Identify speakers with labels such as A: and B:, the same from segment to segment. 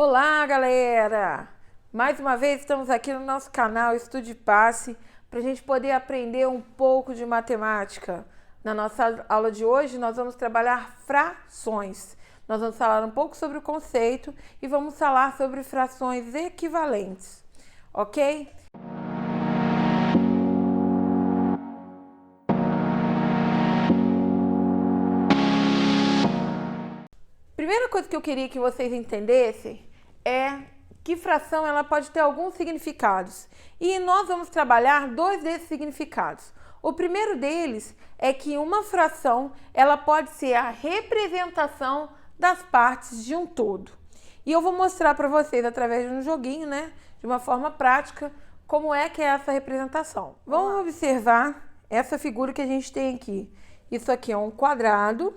A: Olá, galera! Mais uma vez estamos aqui no nosso canal Estude e Passe para a gente poder aprender um pouco de matemática. Na nossa aula de hoje nós vamos trabalhar frações. Nós vamos falar um pouco sobre o conceito e vamos falar sobre frações equivalentes, ok? Primeira coisa que eu queria que vocês entendessem é que fração ela pode ter alguns significados. E nós vamos trabalhar dois desses significados. O primeiro deles é que uma fração ela pode ser a representação das partes de um todo. E eu vou mostrar para vocês através de um joguinho, né, de uma forma prática, como é que é essa representação. Vamos observar essa figura que a gente tem aqui. Isso aqui é um quadrado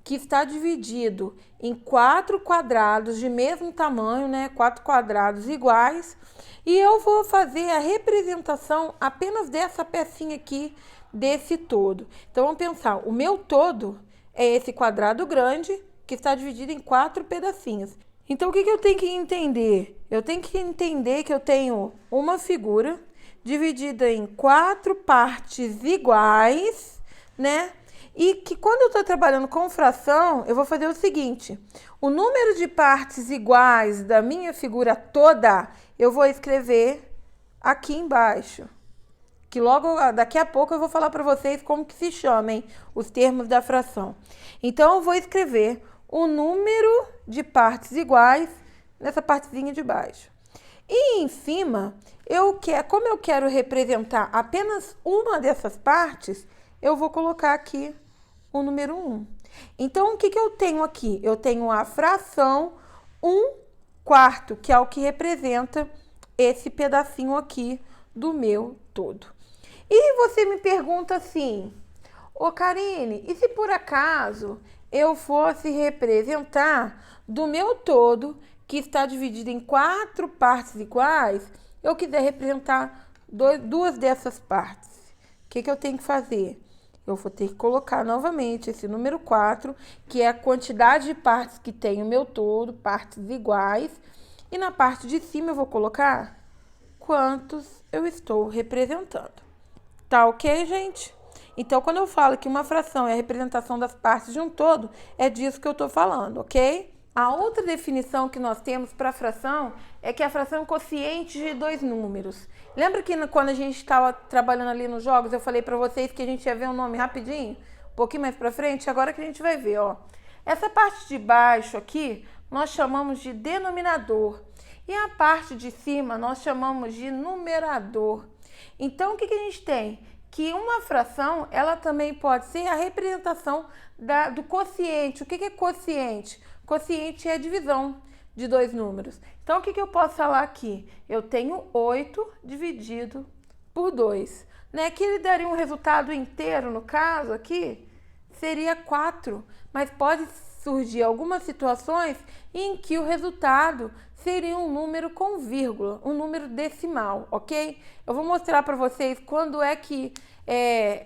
A: que está dividido em 4 quadrados de mesmo tamanho, né? 4 quadrados iguais. E eu vou fazer a representação apenas dessa pecinha aqui, desse todo. Então, vamos pensar, o meu todo é esse quadrado grande que está dividido em 4 pedacinhos. Então, o que eu tenho que entender? Eu tenho que entender que eu tenho uma figura dividida em 4 partes iguais, né? E que quando eu estou trabalhando com fração, eu vou fazer o seguinte: o número de partes iguais da minha figura toda, eu vou escrever aqui embaixo. Que logo, daqui a pouco, eu vou falar para vocês como que se chamem os termos da fração. Então, eu vou escrever o número de partes iguais nessa partezinha de baixo. E em cima, como eu quero representar apenas uma dessas partes, eu vou colocar aqui o número 1. Então, o que eu tenho aqui? Eu tenho a fração 1/4, que é o que representa esse pedacinho aqui do meu todo. E você me pergunta assim: ô Karine, e se por acaso eu fosse representar do meu todo, que está dividido em 4 partes iguais, eu quiser representar duas dessas partes? O que eu tenho que fazer? Eu vou ter que colocar novamente esse número 4, que é a quantidade de partes que tem o meu todo, partes iguais. E na parte de cima eu vou colocar quantos eu estou representando. Tá ok, gente? Então, quando eu falo que uma fração é a representação das partes de um todo, é disso que eu estou falando, ok? A outra definição que nós temos para a fração é que a fração é um quociente de dois números. Lembra que quando a gente estava trabalhando ali nos jogos, eu falei para vocês que a gente ia ver um nome rapidinho? Um pouquinho mais para frente? Agora que a gente vai ver, ó. Essa parte de baixo aqui, nós chamamos de denominador. E a parte de cima, nós chamamos de numerador. Então, o que a gente tem? Que uma fração, ela também pode ser a representação do quociente. O que é quociente? Quociente é a divisão de dois números. Então, o que eu posso falar aqui? Eu tenho 8 dividido por 2, né? Que ele daria um resultado inteiro, no caso aqui, seria 4. Mas pode surgir algumas situações em que o resultado seria um número com vírgula, um número decimal, ok? Eu vou mostrar para vocês quando é que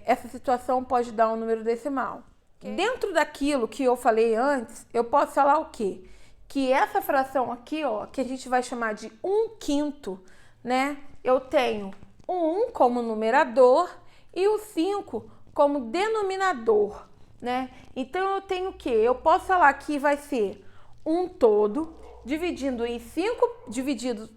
A: essa situação pode dar um número decimal. Okay? Dentro daquilo que eu falei antes, eu posso falar o quê? Que essa fração aqui, ó, que a gente vai chamar de 1/5, né? Eu tenho o 1 como numerador e o 5 como denominador, né? Então, eu tenho o quê? Eu posso falar que vai ser um todo dividido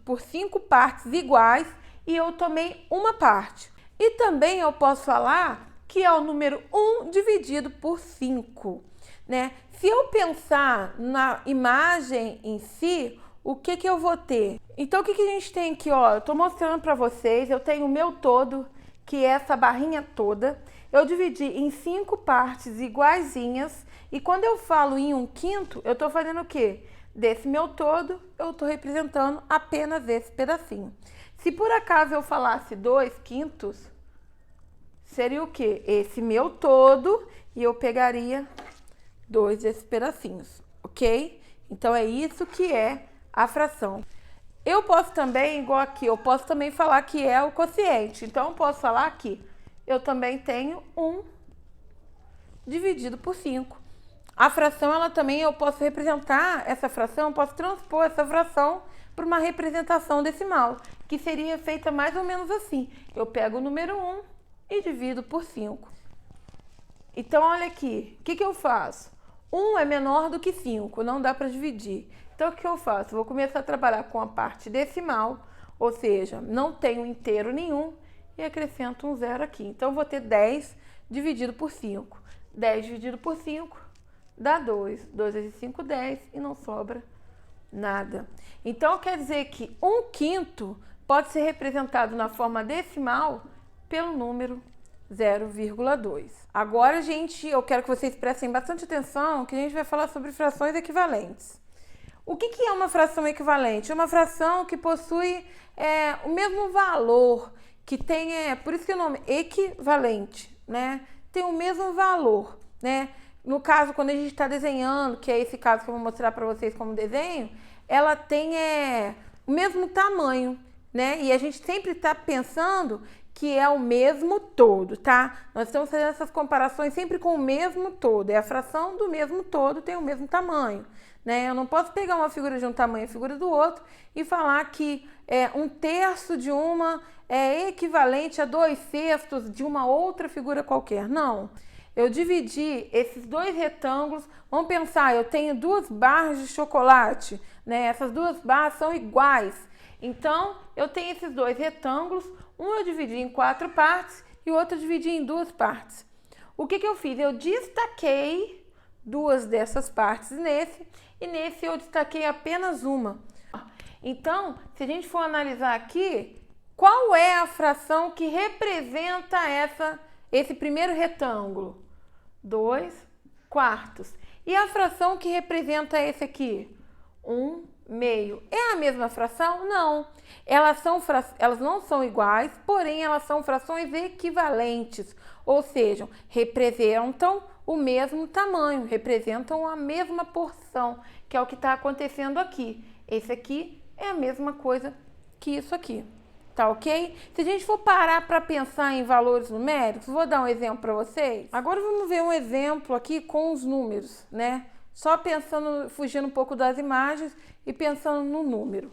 A: por 5 partes iguais e eu tomei uma parte. E também eu posso falar que é o número 1 dividido por 5, né? Se eu pensar na imagem em si, o que eu vou ter? Então, o que a gente tem aqui, ó? Eu tô mostrando para vocês, eu tenho o meu todo, que é essa barrinha toda. Eu dividi em 5 partes iguaizinhas e quando eu falo em 1/5, eu tô fazendo o quê? Desse meu todo, eu tô representando apenas esse pedacinho. Se por acaso eu falasse 2/5, seria o quê? Esse meu todo e eu pegaria 2 desses pedacinhos, ok? Então, é isso que é a fração. Eu posso também, igual aqui, eu posso também falar que é o quociente. Então, eu posso falar que eu também tenho 1 dividido por 5. A fração, ela também, eu posso representar essa fração, eu posso transpor essa fração para uma representação decimal, que seria feita mais ou menos assim. Eu pego o número 1 e divido por 5. Então, olha aqui, o que eu faço? 1 é menor do que 5, não dá para dividir. Então, o que eu faço? Vou começar a trabalhar com a parte decimal, ou seja, não tenho inteiro nenhum, e acrescento um zero aqui. Então, eu vou ter 10 dividido por 5. 10 dividido por 5 dá 2. 2 vezes 5, 10, e não sobra nada. Então, quer dizer que 1/5 pode ser representado na forma decimal pelo número 0,2. Agora, gente, eu quero que vocês prestem bastante atenção, que a gente vai falar sobre frações equivalentes. O que é uma fração equivalente? É uma fração que possui o mesmo valor, que tem, por isso que o nome é equivalente, né? Tem o mesmo valor, né? No caso, quando a gente está desenhando, que é esse caso que eu vou mostrar para vocês como desenho, ela tem o mesmo tamanho, né? E a gente sempre está pensando que é o mesmo todo, tá? Nós estamos fazendo essas comparações sempre com o mesmo todo. É a fração do mesmo todo, tem o mesmo tamanho, né? Eu não posso pegar uma figura de um tamanho e a figura do outro e falar que 1/3 de uma é equivalente a 2/6 de uma outra figura qualquer. Não. Eu dividi esses dois retângulos. Vamos pensar, eu tenho 2 barras de chocolate, né? Essas 2 barras são iguais. Então, eu tenho esses 2 retângulos. Um eu dividi em 4 partes e o outro eu dividi em 2 partes. O que eu fiz? Eu destaquei 2 dessas partes nesse, e nesse eu destaquei apenas uma. Então, se a gente for analisar aqui, qual é a fração que representa esse primeiro retângulo? 2/4. E a fração que representa esse aqui? 1/2. É a mesma fração? Não. Elas não são iguais, porém elas são frações equivalentes, ou seja, representam o mesmo tamanho, representam a mesma porção, que é o que está acontecendo aqui. Esse aqui é a mesma coisa que isso aqui, tá ok? Se a gente for parar para pensar em valores numéricos, vou dar um exemplo para vocês. Agora vamos ver um exemplo aqui com os números, né? Só pensando, fugindo um pouco das imagens e pensando no número.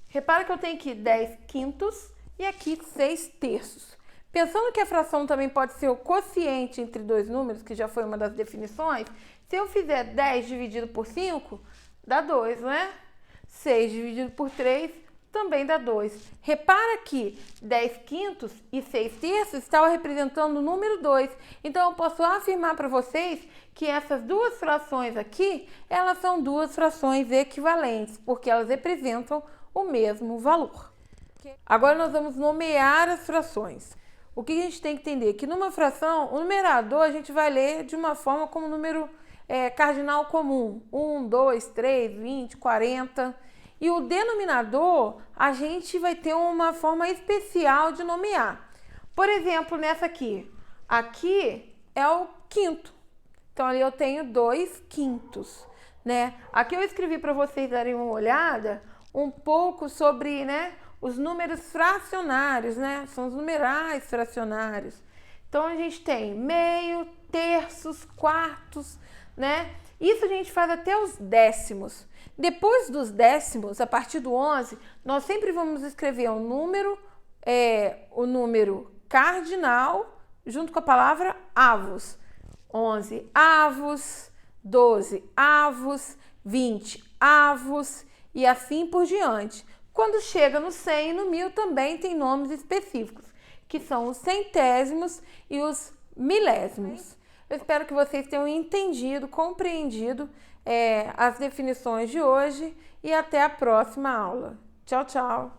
A: Repara que eu tenho aqui 10/5 e aqui 6/3. Pensando que a fração também pode ser o quociente entre dois números, que já foi uma das definições, se eu fizer 10 dividido por 5, dá 2, não é? 6 dividido por 3 também dá 2. Repara que 10/5 e 6/3 estão representando o número 2. Então, eu posso afirmar para vocês que essas duas frações aqui, elas são duas frações equivalentes, porque elas representam o mesmo valor. Agora, nós vamos nomear as frações. O que a gente tem que entender? Que numa fração, o numerador a gente vai ler de uma forma como número cardinal comum. 1, 2, 3, 20, 40... E o denominador, a gente vai ter uma forma especial de nomear. Por exemplo, nessa aqui. Aqui é o quinto. Então, ali eu tenho 2/5, né? Aqui eu escrevi para vocês darem uma olhada um pouco sobre, né, os números fracionários, né? São os numerais fracionários. Então, a gente tem meio, terços, quartos, né? Isso a gente faz até os décimos. Depois dos décimos, a partir do 11, nós sempre vamos escrever o número cardinal junto com a palavra avos. 11 avos, 12 avos, 20 avos e assim por diante. Quando chega no 100 e no 1000 também tem nomes específicos, que são os centésimos e os milésimos. Eu espero que vocês tenham entendido, compreendido as definições de hoje e até a próxima aula. Tchau, tchau!